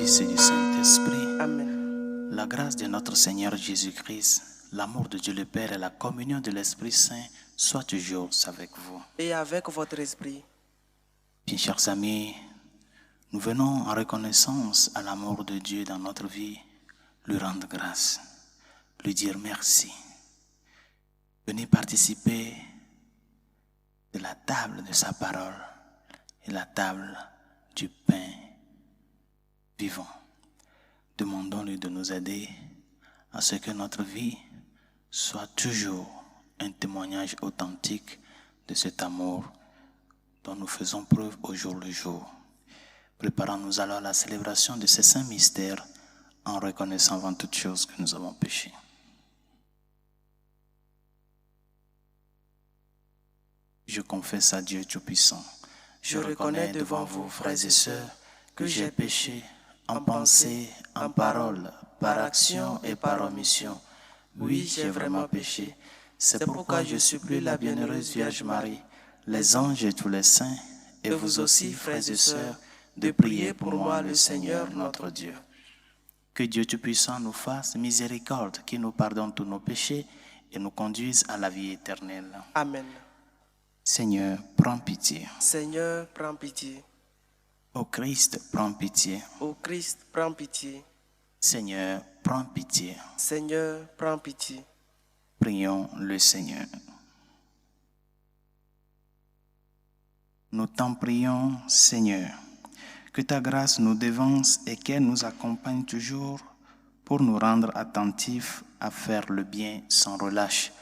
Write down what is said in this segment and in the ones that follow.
Fils et du Saint-Esprit. Amen. La grâce de notre Seigneur Jésus-Christ, l'amour de Dieu le Père et la communion de l'Esprit Saint soient toujours avec vous. Et avec votre esprit. Bien, chers amis, nous venons en reconnaissance à l'amour de Dieu dans notre vie, lui rendre grâce, lui dire merci. Venez participer de la table de sa parole et la table du pain vivant. Demandons-lui de nous aider à ce que notre vie soit toujours un témoignage authentique de cet amour dont nous faisons preuve au jour le jour. Préparons-nous alors à la célébration de ces saints mystères en reconnaissant avant toute chose que nous avons péché. Je confesse à Dieu Tout-Puissant. Je reconnais devant vous, frères et sœurs, que j'ai péché en pensée, en parole, par action et par omission. Oui, j'ai vraiment péché. C'est pourquoi je supplie la bienheureuse Vierge Marie, les anges et tous les saints, et vous aussi, frères et sœurs, de prier pour moi le Seigneur notre Dieu. Que Dieu Tout-Puissant nous fasse miséricorde, qu'il nous pardonne tous nos péchés et nous conduise à la vie éternelle. Amen. Seigneur, prends pitié. Seigneur, prends pitié. Ô Christ, prends pitié. Ô Christ, prends pitié. Seigneur, prends pitié. Seigneur, prends pitié. Prions le Seigneur. Nous t'en prions, Seigneur, que ta grâce nous devance et qu'elle nous accompagne toujours pour nous rendre attentifs à faire le bien sans relâche.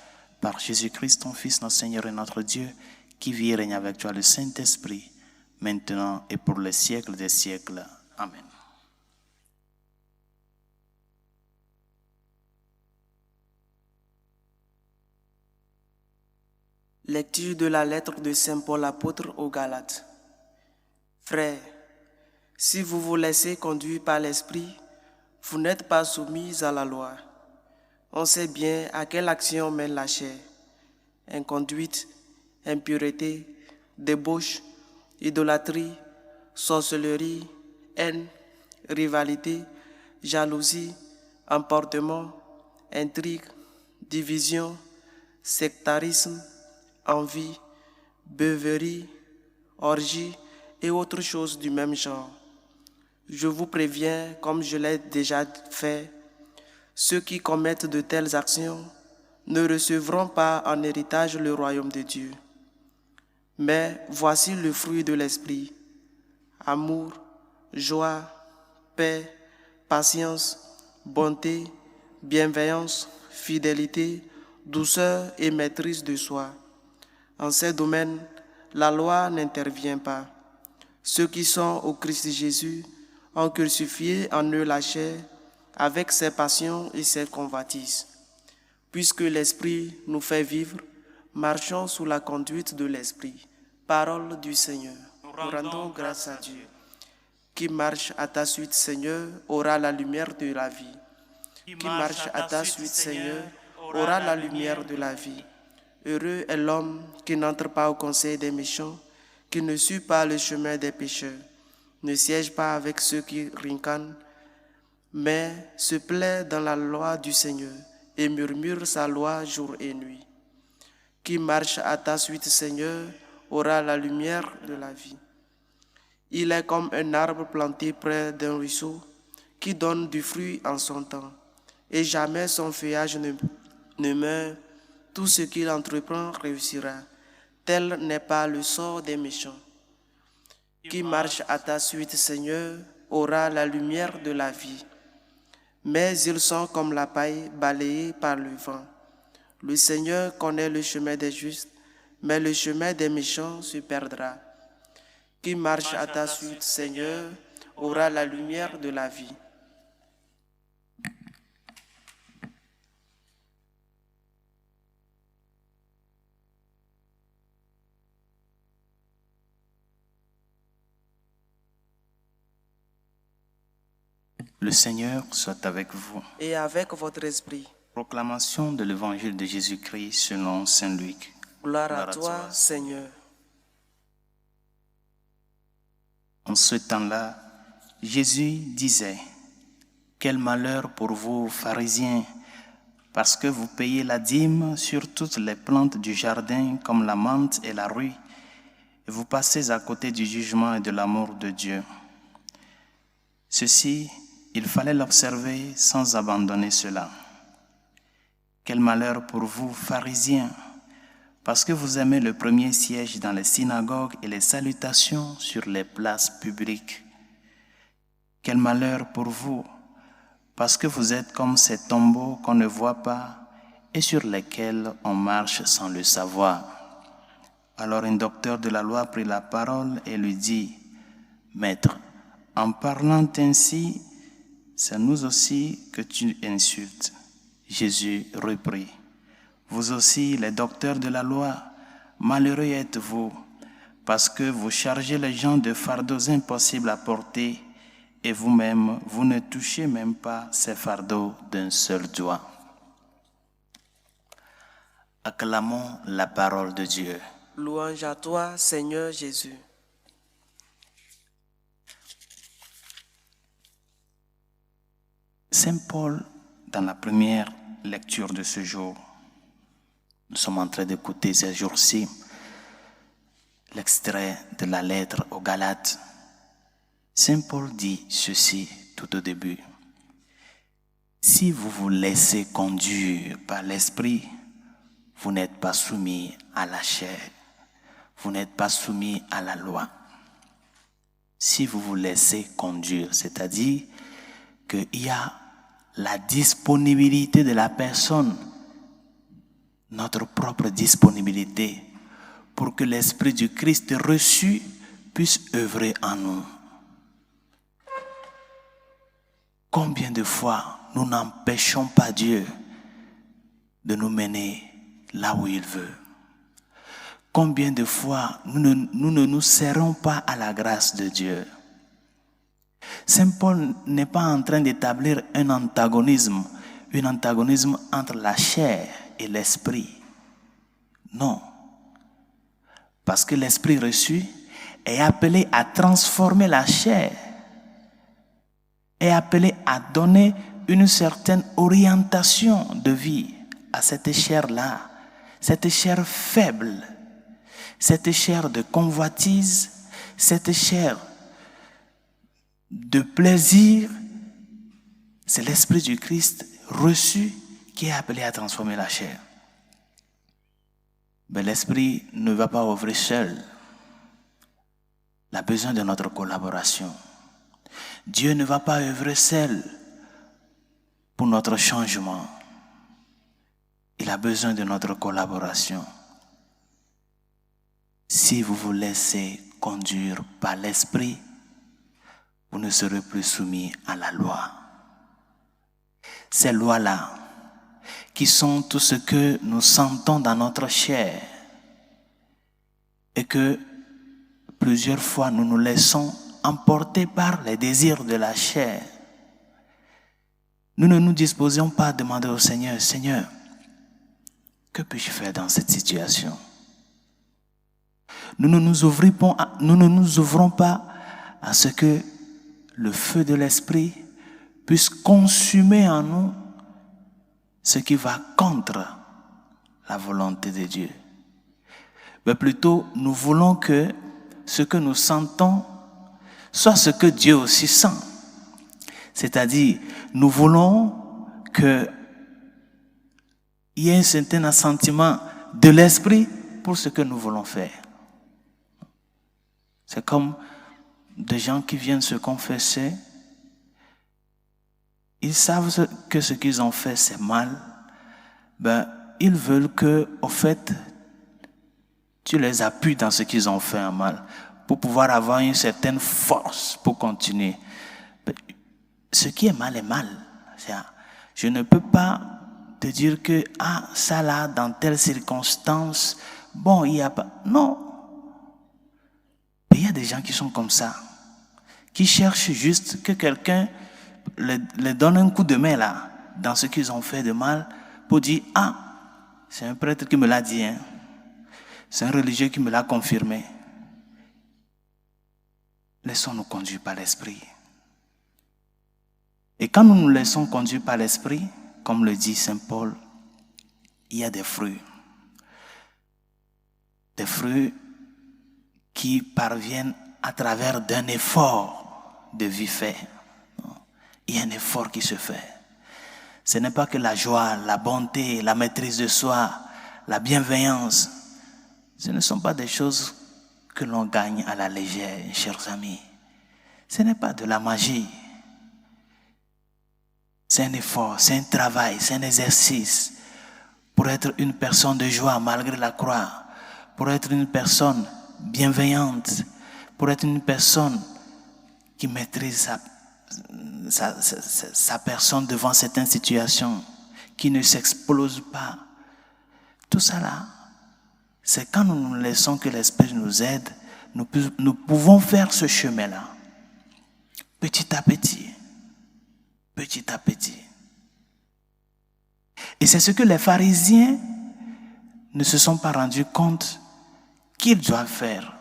Par Jésus-Christ, ton Fils, notre Seigneur et notre Dieu, qui vit et règne avec toi le Saint-Esprit, maintenant et pour les siècles des siècles. Amen. Lecture de la lettre de Saint Paul apôtre aux Galates. Frères, si vous vous laissez conduire par l'Esprit, vous n'êtes pas soumis à la loi. On sait bien à quelle action mène la chair: inconduite, impureté, débauche, idolâtrie, sorcellerie, haine, rivalité, jalousie, emportement, intrigue, division, sectarisme, envie, beuverie, orgie et autres choses du même genre. Je vous préviens, comme je l'ai déjà fait, ceux qui commettent de telles actions ne recevront pas en héritage le royaume de Dieu. Mais voici le fruit de l'esprit: amour, joie, paix, patience, bonté, bienveillance, fidélité, douceur et maîtrise de soi. En ces domaines, la loi n'intervient pas. Ceux qui sont au Christ Jésus ont crucifié en eux la chair avec ses passions et ses convoitises. Puisque l'Esprit nous fait vivre, marchons sous la conduite de l'Esprit. Parole du Seigneur. Nous rendons grâce à Dieu. Qui marche à ta suite, Seigneur, aura la lumière de la vie. Qui marche à ta suite, Seigneur, aura la lumière de la vie. Heureux est l'homme qui n'entre pas au conseil des méchants, qui ne suit pas le chemin des pécheurs, ne siège pas avec ceux qui ricanent, mais se plaît dans la loi du Seigneur et murmure sa loi jour et nuit. Qui marche à ta suite, Seigneur, aura la lumière de la vie. Il est comme un arbre planté près d'un ruisseau qui donne du fruit en son temps, et jamais son feuillage ne meurt. Tout ce qu'il entreprend réussira. Tel n'est pas le sort des méchants. Qui marche à ta suite, Seigneur, aura la lumière de la vie. Mais ils sont comme la paille balayée par le vent. Le Seigneur connaît le chemin des justes, mais le chemin des méchants se perdra. Qui marche à ta suite, Seigneur, aura la lumière de la vie. Le Seigneur soit avec vous. Et avec votre esprit. Proclamation de l'Évangile de Jésus-Christ selon Saint Luc. Gloire à toi, Seigneur. En ce temps-là, Jésus disait, « Quel malheur pour vous, pharisiens, parce que vous payez la dîme sur toutes les plantes du jardin comme la menthe et la rue, et vous passez à côté du jugement et de l'amour de Dieu. » Ceci, il fallait l'observer sans abandonner cela. Quel malheur pour vous, pharisiens, parce que vous aimez le premier siège dans les synagogues et les salutations sur les places publiques. Quel malheur pour vous, parce que vous êtes comme ces tombeaux qu'on ne voit pas et sur lesquels on marche sans le savoir. Alors un docteur de la loi prit la parole et lui dit, « Maître, en parlant ainsi, c'est nous aussi que tu insultes. » Jésus reprit, « Vous aussi, les docteurs de la loi, malheureux êtes-vous, parce que vous chargez les gens de fardeaux impossibles à porter, et vous-même, vous ne touchez même pas ces fardeaux d'un seul doigt. » Acclamons la parole de Dieu. Louange à toi, Seigneur Jésus. Saint Paul, dans la première lecture de ce jour, nous sommes en train d'écouter ces jours-ci l'extrait de la lettre aux Galates. Saint Paul dit ceci tout au début. « Si vous vous laissez conduire par l'esprit, vous n'êtes pas soumis à la chair, vous n'êtes pas soumis à la loi. » Si vous vous laissez conduire, c'est-à-dire qu'il y a la disponibilité de la personne, notre propre disponibilité, pour que l'Esprit du Christ reçu puisse œuvrer en nous. Combien de fois nous n'empêchons pas Dieu de nous mener là où il veut? Combien de fois nous ne nous serrons pas à la grâce de Dieu? Saint Paul n'est pas en train d'établir un antagonisme entre la chair et l'esprit. Non. Parce que l'esprit reçu est appelé à transformer la chair, est appelé à donner une certaine orientation de vie à cette chair-là, cette chair faible, cette chair de convoitise, cette chair de plaisir. C'est l'Esprit du Christ reçu qui est appelé à transformer la chair. Mais l'Esprit ne va pas œuvrer seul. Il a besoin de notre collaboration. Dieu ne va pas œuvrer seul pour notre changement. Il a besoin de notre collaboration. Si vous vous laissez conduire par l'Esprit, vous ne serez plus soumis à la loi. Ces lois-là, qui sont tout ce que nous sentons dans notre chair, et que plusieurs fois nous nous laissons emporter par les désirs de la chair, nous ne nous disposons pas à demander au Seigneur, « Seigneur, que puis-je faire dans cette situation ?» Nous ne nous ouvrons pas à ce que le feu de l'Esprit puisse consumer en nous ce qui va contre la volonté de Dieu. Mais plutôt, nous voulons que ce que nous sentons soit ce que Dieu aussi sent. C'est-à-dire, nous voulons qu'il y ait un certain assentiment de l'Esprit pour ce que nous voulons faire. C'est comme des gens qui viennent se confesser. Ils savent que ce qu'ils ont fait, c'est mal. Ils veulent que, au fait, tu les appuies dans ce qu'ils ont fait en mal pour pouvoir avoir une certaine force pour continuer. Ce qui est mal est mal. Je ne peux pas te dire que, ça là, dans telle circonstance, il n'y a pas... Non. Il y a des gens qui sont comme ça, qui cherchent juste que quelqu'un les donne un coup de main là, dans ce qu'ils ont fait de mal, pour dire, c'est un prêtre qui me l'a dit, c'est un religieux qui me l'a confirmé. Laissons-nous conduire par l'Esprit. Et quand nous nous laissons conduire par l'Esprit, comme le dit Saint Paul, il y a des fruits. Des fruits qui parviennent à travers d'un effort de vie fait. Il y a un effort qui se fait. Ce n'est pas que la joie, la bonté, la maîtrise de soi, la bienveillance. Ce ne sont pas des choses que l'on gagne à la légère, chers amis. Ce n'est pas de la magie. C'est un effort, c'est un travail, c'est un exercice pour être une personne de joie malgré la croix, pour être une personne bienveillante, pour être une personne qui maîtrise sa personne devant certaines situations, qui ne s'explose pas. Tout ça là, c'est quand nous nous laissons que l'Esprit nous aide, nous pouvons faire ce chemin-là, petit à petit, petit à petit. Et c'est ce que les pharisiens ne se sont pas rendus compte qu'ils doivent faire.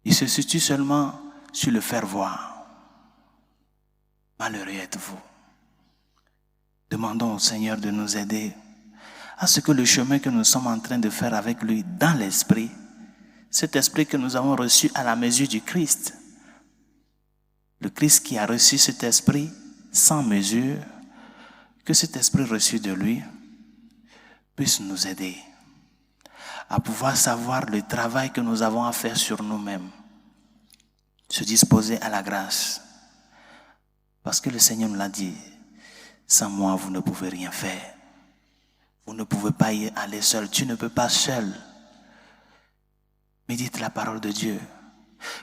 Ils se situent seulement sur le faire voir. Malheureux êtes-vous. Demandons au Seigneur de nous aider à ce que le chemin que nous sommes en train de faire avec lui dans l'Esprit, cet Esprit que nous avons reçu à la mesure du Christ, le Christ qui a reçu cet Esprit sans mesure, que cet Esprit reçu de lui puisse nous aider à pouvoir savoir le travail que nous avons à faire sur nous-mêmes, se disposer à la grâce. Parce que le Seigneur nous l'a dit, sans moi vous ne pouvez rien faire. Vous ne pouvez pas y aller seul, tu ne peux pas seul. Médite la parole de Dieu.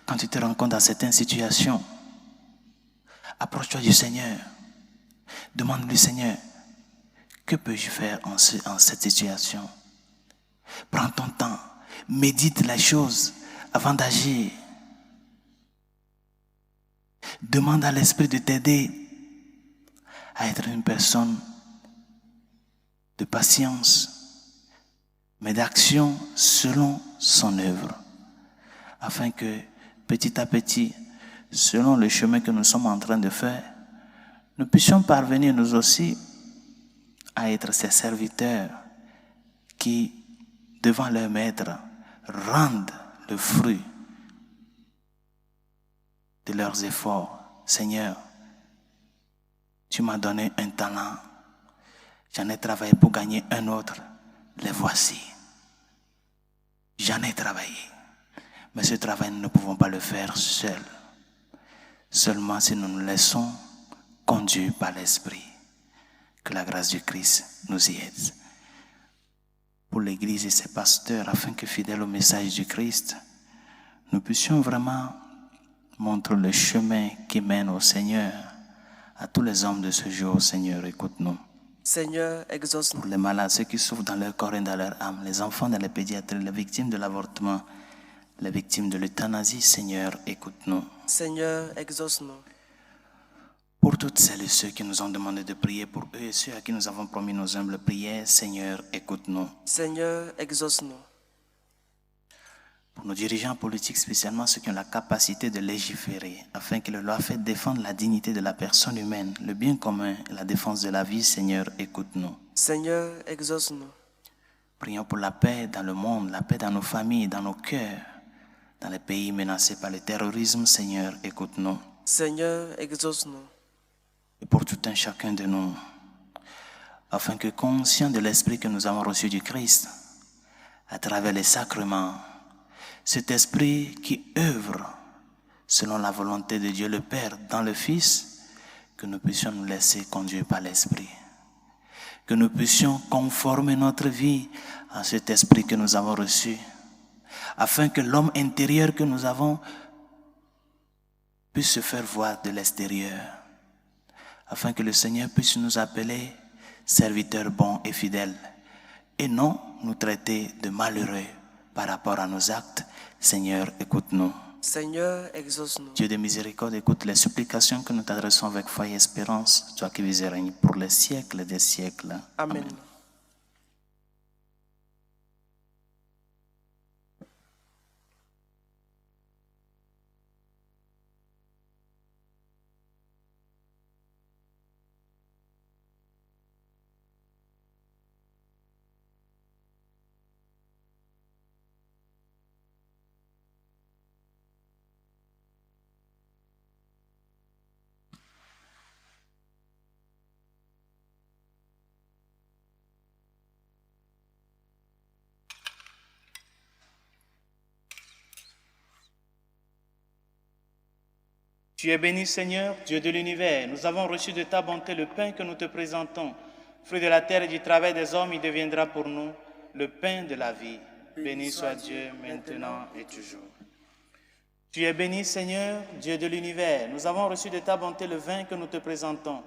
Quand tu te rends compte dans certaines situations, approche-toi du Seigneur. Demande-lui, Seigneur, que peux-je faire en cette situation? Prends ton temps, médite les choses avant d'agir. Demande à l'Esprit de t'aider à être une personne de patience, mais d'action selon son œuvre, afin que petit à petit, selon le chemin que nous sommes en train de faire, nous puissions parvenir nous aussi à être ces serviteurs qui, devant leur maître, rendent le fruit de leurs efforts. Seigneur, tu m'as donné un talent, j'en ai travaillé pour gagner un autre, les voici. J'en ai travaillé, mais ce travail nous ne pouvons pas le faire seuls. Seulement si nous nous laissons conduire par l'Esprit. Que la grâce du Christ nous y aide. Pour l'Église et ses pasteurs, afin que fidèles au message du Christ, nous puissions vraiment montrer le chemin qui mène au Seigneur. À tous les hommes de ce jour, Seigneur, écoute-nous. Seigneur, exauce-nous. Pour les malades, ceux qui souffrent dans leur corps et dans leur âme, les enfants dans les pédiatries, les victimes de l'avortement, les victimes de l'euthanasie, Seigneur, écoute-nous. Seigneur, exauce-nous. Pour toutes celles et ceux qui nous ont demandé de prier pour eux et ceux à qui nous avons promis nos humbles prières, Seigneur, écoute-nous. Seigneur, exauce-nous. Pour nos dirigeants politiques, spécialement ceux qui ont la capacité de légiférer, afin que le loi fait défendre la dignité de la personne humaine, le bien commun et la défense de la vie, Seigneur, écoute-nous. Seigneur, exauce-nous. Prions pour la paix dans le monde, la paix dans nos familles, dans nos cœurs, dans les pays menacés par le terrorisme, Seigneur, écoute-nous. Seigneur, exauce-nous. Et pour tout un chacun de nous, afin que, conscients de l'esprit que nous avons reçu du Christ, à travers les sacrements, cet esprit qui œuvre selon la volonté de Dieu le Père dans le Fils, que nous puissions nous laisser conduire par l'esprit. Que nous puissions conformer notre vie à cet esprit que nous avons reçu, afin que l'homme intérieur que nous avons puisse se faire voir de l'extérieur, afin que le Seigneur puisse nous appeler serviteurs bons et fidèles, et non nous traiter de malheureux par rapport à nos actes. Seigneur, écoute-nous. Seigneur, exauce-nous. Dieu de miséricorde, écoute les supplications que nous t'adressons avec foi et espérance, toi qui vis et règnes pour les siècles des siècles. Amen. Amen. Tu es béni, Seigneur, Dieu de l'univers. Nous avons reçu de ta bonté le pain que nous te présentons. Fruit de la terre et du travail des hommes, il deviendra pour nous le pain de la vie. Béni soit Dieu, maintenant et toujours. Tu es béni, Seigneur, Dieu de l'univers. Nous avons reçu de ta bonté le vin que nous te présentons.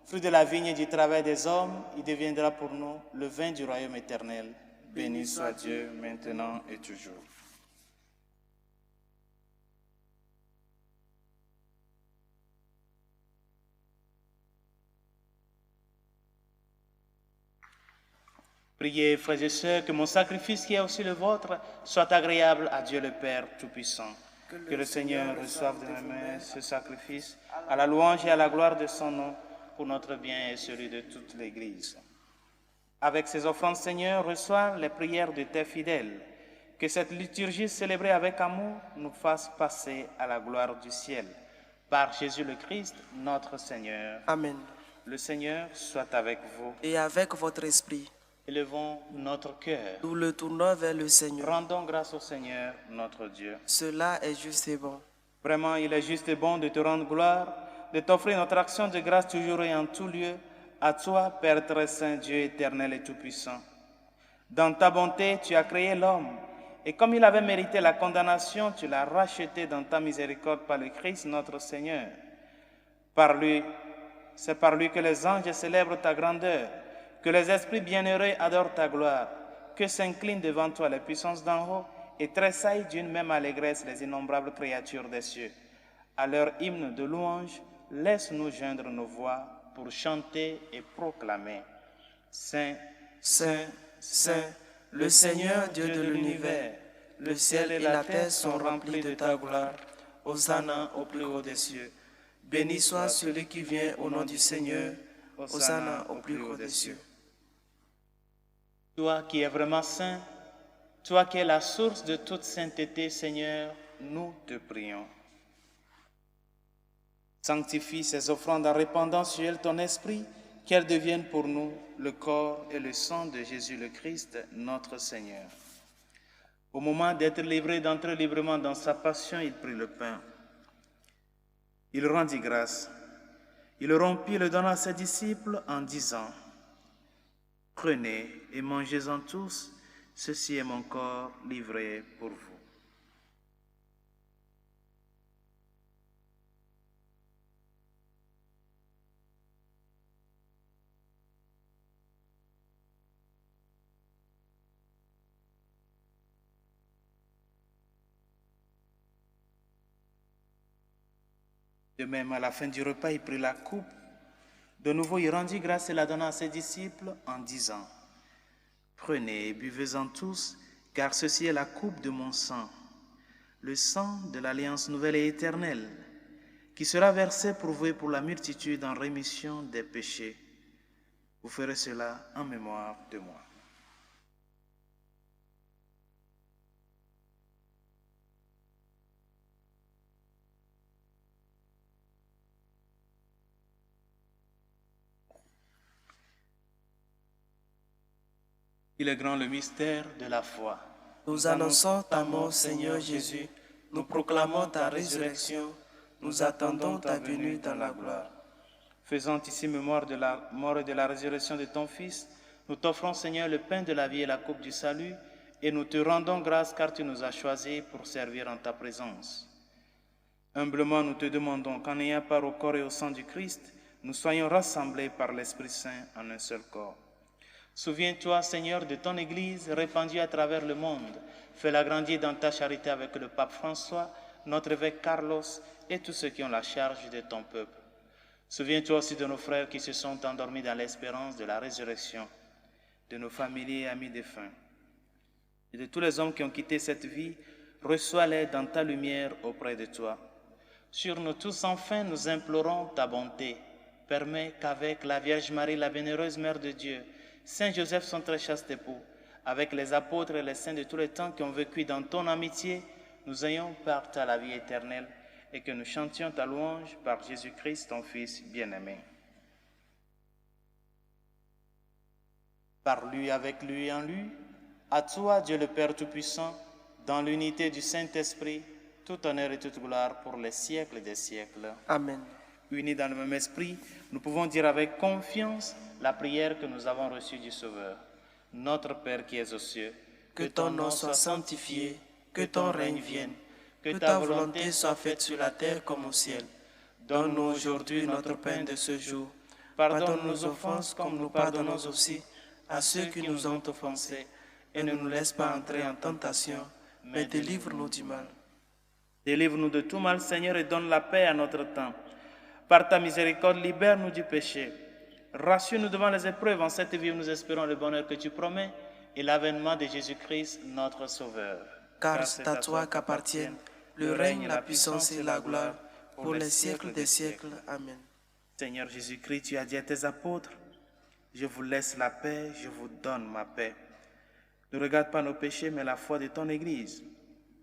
Fruit de la vigne et du travail des hommes, il deviendra pour nous le vin du royaume éternel. Béni soit Dieu, maintenant et toujours. Priez, frères et sœurs, que mon sacrifice qui est aussi le vôtre soit agréable à Dieu le Père Tout-Puissant. Que le Seigneur reçoive de mes mains ce sacrifice à la louange et à la gloire de son nom pour notre bien et celui de toute l'Église. Avec ces offrandes, Seigneur, reçois les prières de tes fidèles. Que cette liturgie célébrée avec amour nous fasse passer à la gloire du ciel. Par Jésus le Christ, notre Seigneur. Amen. Le Seigneur soit avec vous. Et avec votre esprit, Élevons notre cœur. nous le tournons vers le Seigneur. Rendons grâce au Seigneur, notre Dieu. Cela est juste et bon. Vraiment, il est juste et bon de te rendre gloire, de t'offrir notre action de grâce toujours et en tout lieu, à toi, Père très saint, Dieu éternel et tout-puissant. Dans ta bonté, tu as créé l'homme, et comme il avait mérité la condamnation, tu l'as racheté dans ta miséricorde par le Christ, notre Seigneur. C'est par lui que les anges célèbrent ta grandeur, que les esprits bienheureux adorent ta gloire, que s'inclinent devant toi les puissances d'en haut et tressaillent d'une même allégresse les innombrables créatures des cieux. À leur hymne de louange, laisse-nous joindre nos voix pour chanter et proclamer. Saint, Saint, Saint, le Seigneur Dieu de l'univers, le ciel et la terre sont remplis de ta gloire. Hosanna au plus haut des cieux. Béni soit celui qui vient au nom du Seigneur. Hosanna au plus haut des cieux. Toi qui es vraiment saint, toi qui es la source de toute sainteté, Seigneur, nous te prions. Sanctifie ces offrandes en répandant sur elles ton esprit, qu'elles deviennent pour nous le corps et le sang de Jésus le Christ, notre Seigneur. Au moment d'être livré, d'entrer librement dans sa passion, il prit le pain. Il rendit grâce. Il le rompit et le donna à ses disciples en disant: Prenez et mangez-en tous, ceci est mon corps livré pour vous. De même, à la fin du repas, il prit la coupe. De nouveau, il rendit grâce et la donna à ses disciples en disant: Prenez et buvez-en tous, car ceci est la coupe de mon sang, le sang de l'alliance nouvelle et éternelle, qui sera versé pour vous et pour la multitude en rémission des péchés. Vous ferez cela en mémoire de moi. Il est grand le mystère de la foi. Nous annonçons ta mort, Seigneur Jésus. Nous proclamons ta résurrection. Nous attendons ta venue dans la gloire. Faisant ici mémoire de la mort et de la résurrection de ton Fils, nous t'offrons, Seigneur, le pain de la vie et la coupe du salut, et nous te rendons grâce car tu nous as choisis pour servir en ta présence. Humblement, nous te demandons qu'en ayant part au corps et au sang du Christ, nous soyons rassemblés par l'Esprit Saint en un seul corps. Souviens-toi, Seigneur, de ton Église répandue à travers le monde. Fais-la grandir dans ta charité avec le pape François, notre évêque Carlos et tous ceux qui ont la charge de ton peuple. Souviens-toi aussi de nos frères qui se sont endormis dans l'espérance de la résurrection, de nos familles et amis défunts, et de tous les hommes qui ont quitté cette vie. Reçois-les dans ta lumière auprès de toi. Sur nous tous, enfin, nous implorons ta bonté. Permets qu'avec la Vierge Marie, la bienheureuse Mère de Dieu, Saint Joseph, son très chaste époux, avec les apôtres et les saints de tous les temps qui ont vécu dans ton amitié, nous ayons part à la vie éternelle et que nous chantions ta louange par Jésus-Christ, ton Fils bien-aimé. Par lui, avec lui et en lui, à toi, Dieu le Père Tout-Puissant, dans l'unité du Saint-Esprit, tout honneur et toute gloire pour les siècles des siècles. Amen. Unis dans le même esprit, nous pouvons dire avec confiance la prière que nous avons reçue du Sauveur. Notre Père qui es aux cieux, Que ton nom soit sanctifié, que ton règne vienne, que ta volonté soit faite sur la terre comme au ciel. Donne-nous aujourd'hui notre pain de ce jour. Pardonne nos offenses comme nous pardonnons aussi à ceux qui nous ont offensés. Et ne nous laisse pas entrer en tentation, mais délivre-nous du mal. Délivre-nous de tout mal, Seigneur, et donne la paix à notre temps. Par ta miséricorde, libère-nous du péché. Rassure-nous devant les épreuves. En cette vie où nous espérons le bonheur que tu promets et l'avènement de Jésus-Christ, notre Sauveur. Car c'est à toi qu'appartiennent le règne, la puissance et la gloire pour les siècles des siècles. Amen. Seigneur Jésus-Christ, tu as dit à tes apôtres, je vous laisse la paix, je vous donne ma paix. Ne regarde pas nos péchés, mais la foi de ton Église.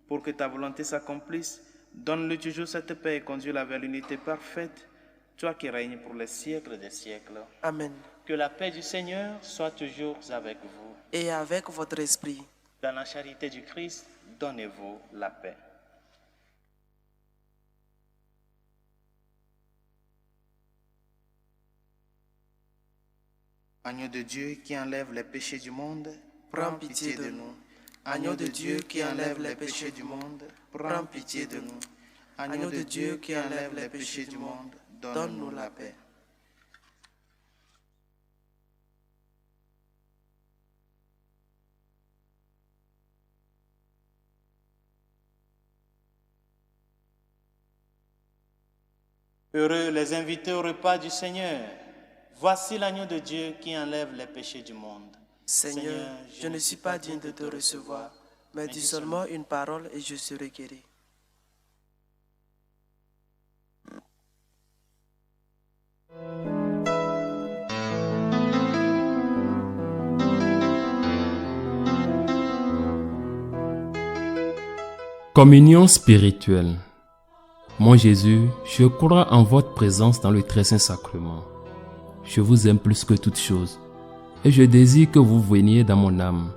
Pour que ta volonté s'accomplisse, donne-lui toujours cette paix et conduis-la vers l'unité parfaite, toi qui règnes pour les siècles des siècles. Amen. Que la paix du Seigneur soit toujours avec vous. Et avec votre esprit. Dans la charité du Christ, donnez-vous la paix. Agneau de Dieu qui enlève les péchés du monde, Prends pitié de nous. Agneau de Dieu qui enlève les péchés du monde, prends pitié de nous. Agneau de Dieu qui enlève les péchés du monde, donne-nous la paix. Heureux les invités au repas du Seigneur. Voici l'agneau de Dieu qui enlève les péchés du monde. Seigneur, je ne suis pas digne de te recevoir, mais dis seulement une parole et je serai guéri. Communion spirituelle. Mon Jésus, je crois en votre présence dans le très saint sacrement. Je vous aime plus que toute chose, et je désire que vous veniez dans mon âme.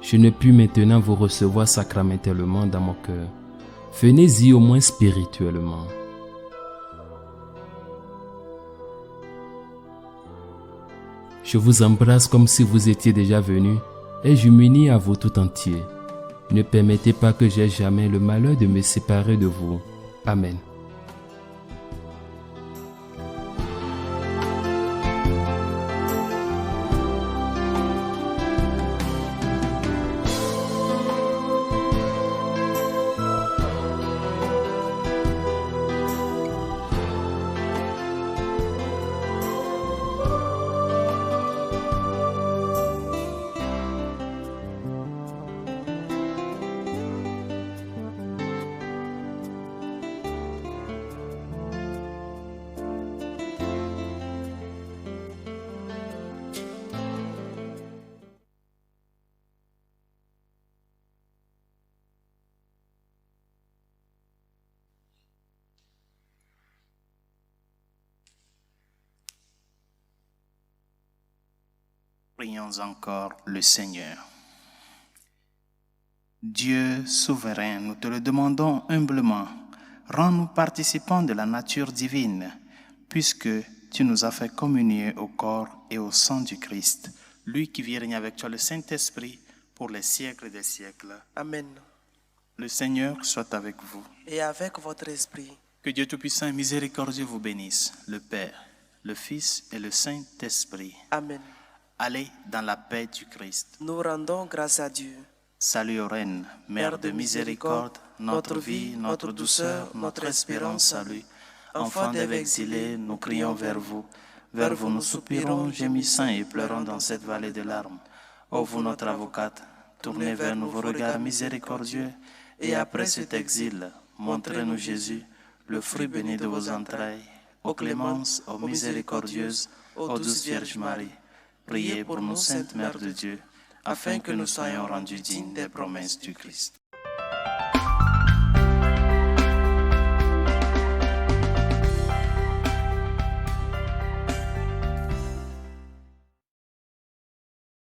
Je ne puis maintenant vous recevoir sacramentellement dans mon cœur. Venez-y au moins spirituellement. Je vous embrasse comme si vous étiez déjà venu, et je m'unis à vous tout entier. Ne permettez pas que j'aie jamais le malheur de me séparer de vous. Amen. Prions encore le Seigneur. Dieu souverain, nous te le demandons humblement, rends-nous participants de la nature divine, puisque tu nous as fait communier au corps et au sang du Christ, lui qui vit régner avec toi le Saint-Esprit pour les siècles des siècles. Amen. Le Seigneur soit avec vous. Et avec votre esprit. Que Dieu Tout-Puissant et Miséricordieux vous bénisse, le Père, le Fils et le Saint-Esprit. Amen. Allez dans la paix du Christ. Nous rendons grâce à Dieu. Salut aux reines, Mère de miséricorde, notre vie, notre douceur, notre espérance, salut. Enfants d'Ève exilés, nous crions vers vous. Vers vous nous soupirons, gémissant et pleurons dans cette vallée de larmes. Ô vous notre avocate, tournez vers nous vos regards miséricordieux, et après cet exil, montrez-nous Jésus, le fruit béni de vos entrailles. Ô clémence, ô miséricordieuse, ô douce Vierge Marie, priez pour nous, Sainte Mère de Dieu, afin que nous soyons rendus dignes des promesses du Christ.